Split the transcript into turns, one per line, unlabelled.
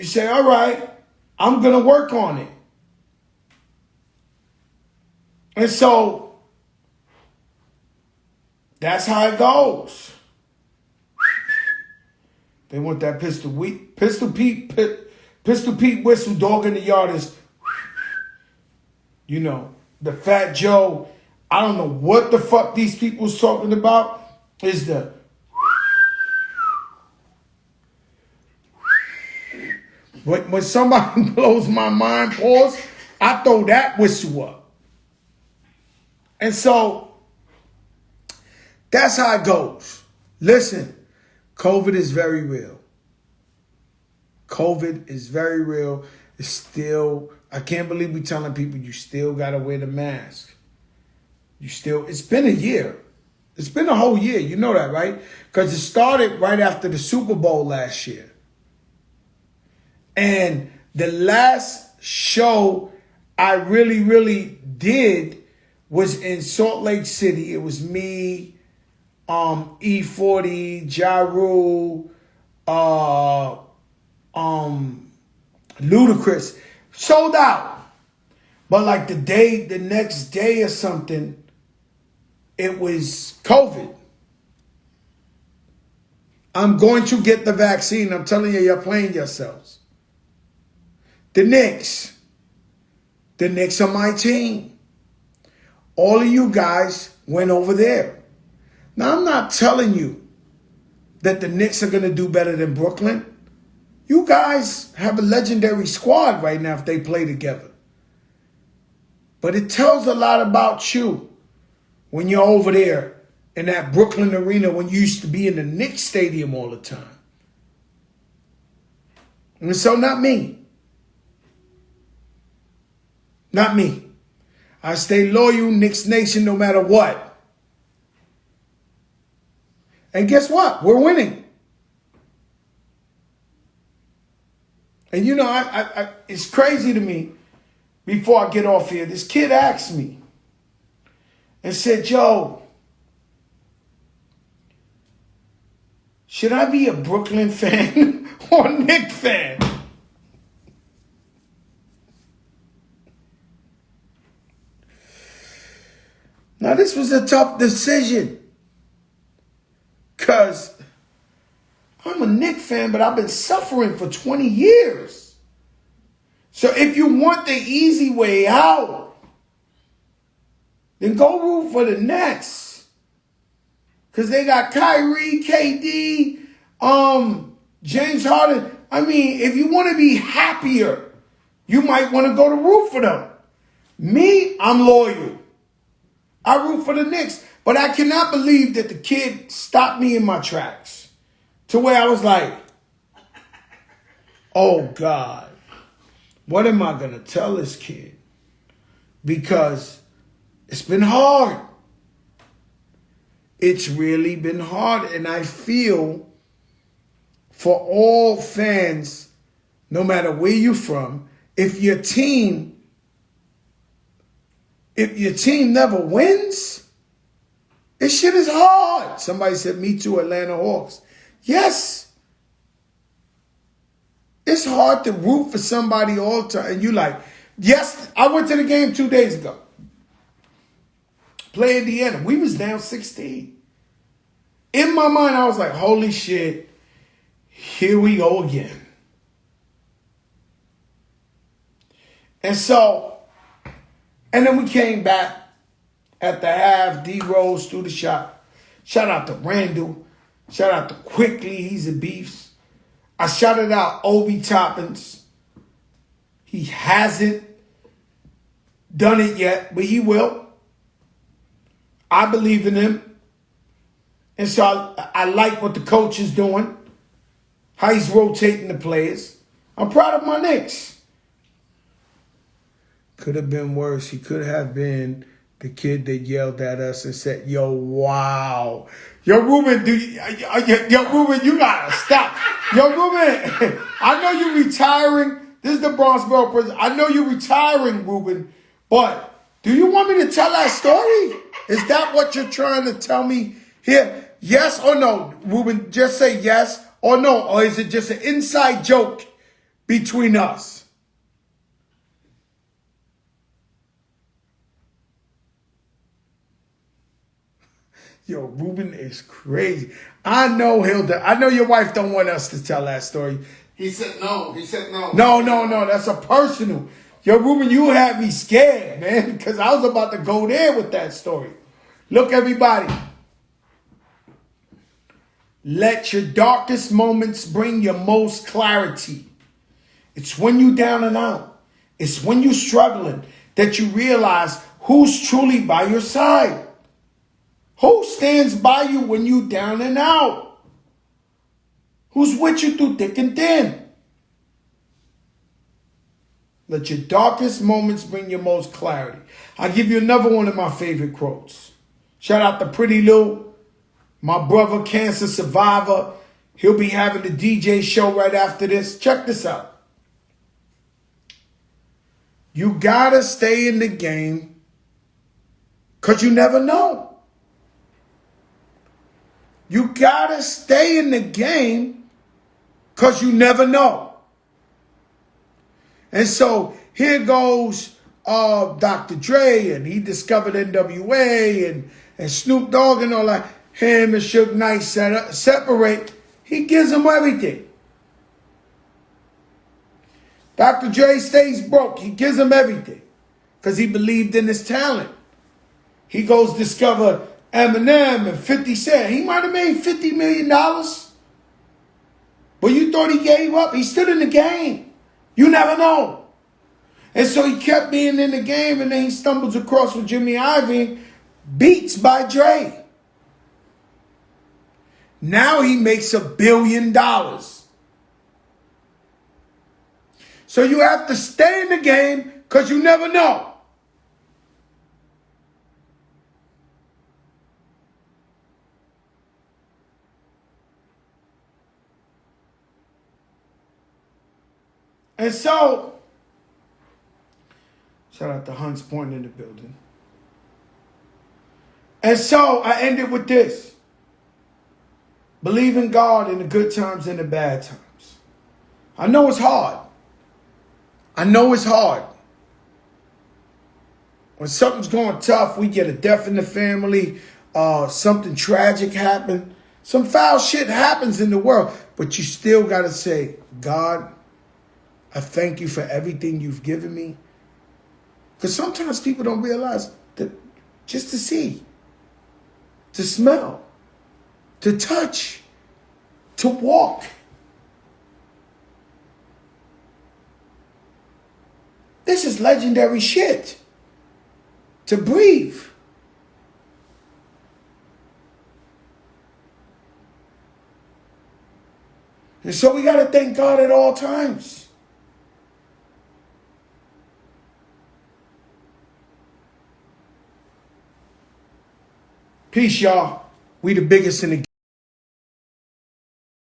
You say, all right, I'm going to work on it. And so that's how it goes. They want that Pistol Pete whistle, dog in the yard is, you know, the Fat Joe. I don't know what the fuck these people was talking about. Is the when somebody blows my mind, pause, I throw that whistle up. And so that's how it goes. Listen, COVID is very real. COVID is very real. It's still, I can't believe we're telling people you still got to wear the mask. It's been a year. It's been a whole year. You know that, right? Because it started right after the Super Bowl last year. And the last show I really did was in Salt Lake City. It was me, E40, Ja Rule, Ludacris. Sold out. But like the next day or something, it was COVID. I'm going to get the vaccine. I'm telling you, you're playing yourselves. The Knicks are my team. All of you guys went over there. Now, I'm not telling you that the Knicks are going to do better than Brooklyn. You guys have a legendary squad right now if they play together. But it tells a lot about you when you're over there in that Brooklyn arena when you used to be in the Knicks stadium all the time. And so not me. Not me. I stay loyal, Knicks Nation, no matter what. And guess what? We're winning. And you know, it's crazy to me, before I get off here, this kid asked me and said, Joe, should I be a Brooklyn fan or a Knicks fan? Now, this was a tough decision because I'm a Knicks fan, but I've been suffering for 20 years. So if you want the easy way out, then go root for the Nets. Because they got Kyrie, KD, James Harden. I mean, if you want to be happier, you might want to go to root for them. Me, I'm loyal. I root for the Knicks. But I cannot believe that the kid stopped me in my tracks. To where I was like, oh God, what am I going to tell this kid? Because it's been hard. It's really been hard. And I feel for all fans, no matter where you're from, if your team never wins, this shit is hard. Somebody said, me too, Atlanta Hawks. Yes. It's hard to root for somebody all the time. And you like, yes, I went to the game 2 days ago. Play Indiana. We was down 16. In my mind, I was like, holy shit, here we go again. And so, and then we came back at the half. D Rose threw the shot. Shout out to Randall. Shout out to Quickly. He's a beast. I shouted out Obi Toppins. He hasn't done it yet, but he will. I believe in him. And so I like what the coach is doing. How he's rotating the players. I'm proud of my Knicks. Could have been worse. He could have been the kid that yelled at us and said, yo, wow. Yo, Ruben, Ruben, you gotta stop. Yo, Ruben, I know you're retiring. This is the Bronxboro prison. I know you're retiring, Ruben, but do you want me to tell that story? Is that what you're trying to tell me here? Yes or no? Ruben, just say yes or no. Or is it just an inside joke between us. Yo, Ruben is crazy. I know Hilda. I know your wife don't want us to tell that story.
He said no. He said no.
No. That's a personal. Yo, Ruben, you had me scared, man, because I was about to go there with that story. Look, everybody. Let your darkest moments bring your most clarity. It's when you down and out. It's when you're struggling that you realize who's truly by your side. Who stands by you when you down and out? Who's with you through thick and thin? Let your darkest moments bring your most clarity. I'll give you another one of my favorite quotes. Shout out to Pretty Lou, my brother, cancer survivor. He'll be having the DJ show right after this. Check this out. You gotta stay in the game because you never know. You gotta stay in the game because you never know. And so here goes Dr. Dre, and he discovered NWA and Snoop Dogg and all that. Him and Suge Knight separate. He gives them everything. Dr. Dre stays broke. He gives them everything because he believed in his talent. He goes discover Eminem and 50 Cent. He might have made $50 million. But you thought he gave up. He stood in the game. You never know. And so he kept being in the game, and then he stumbles across with Jimmy Iovine, Beats by Dre. Now he makes $1 billion. So you have to stay in the game because you never know. And so, shout out to Hunts Point in the building. And so I ended with this. Believe in God in the good times and the bad times. I know it's hard. I know it's hard. When something's going tough, we get a death in the family, something tragic happened, some foul shit happens in the world, but you still got to say, God, I thank you for everything you've given me. Because sometimes people don't realize that just to see, to smell, to touch, to walk. This is legendary shit. To breathe. And so we got to thank God at all times. Peace, y'all. We the biggest in the game.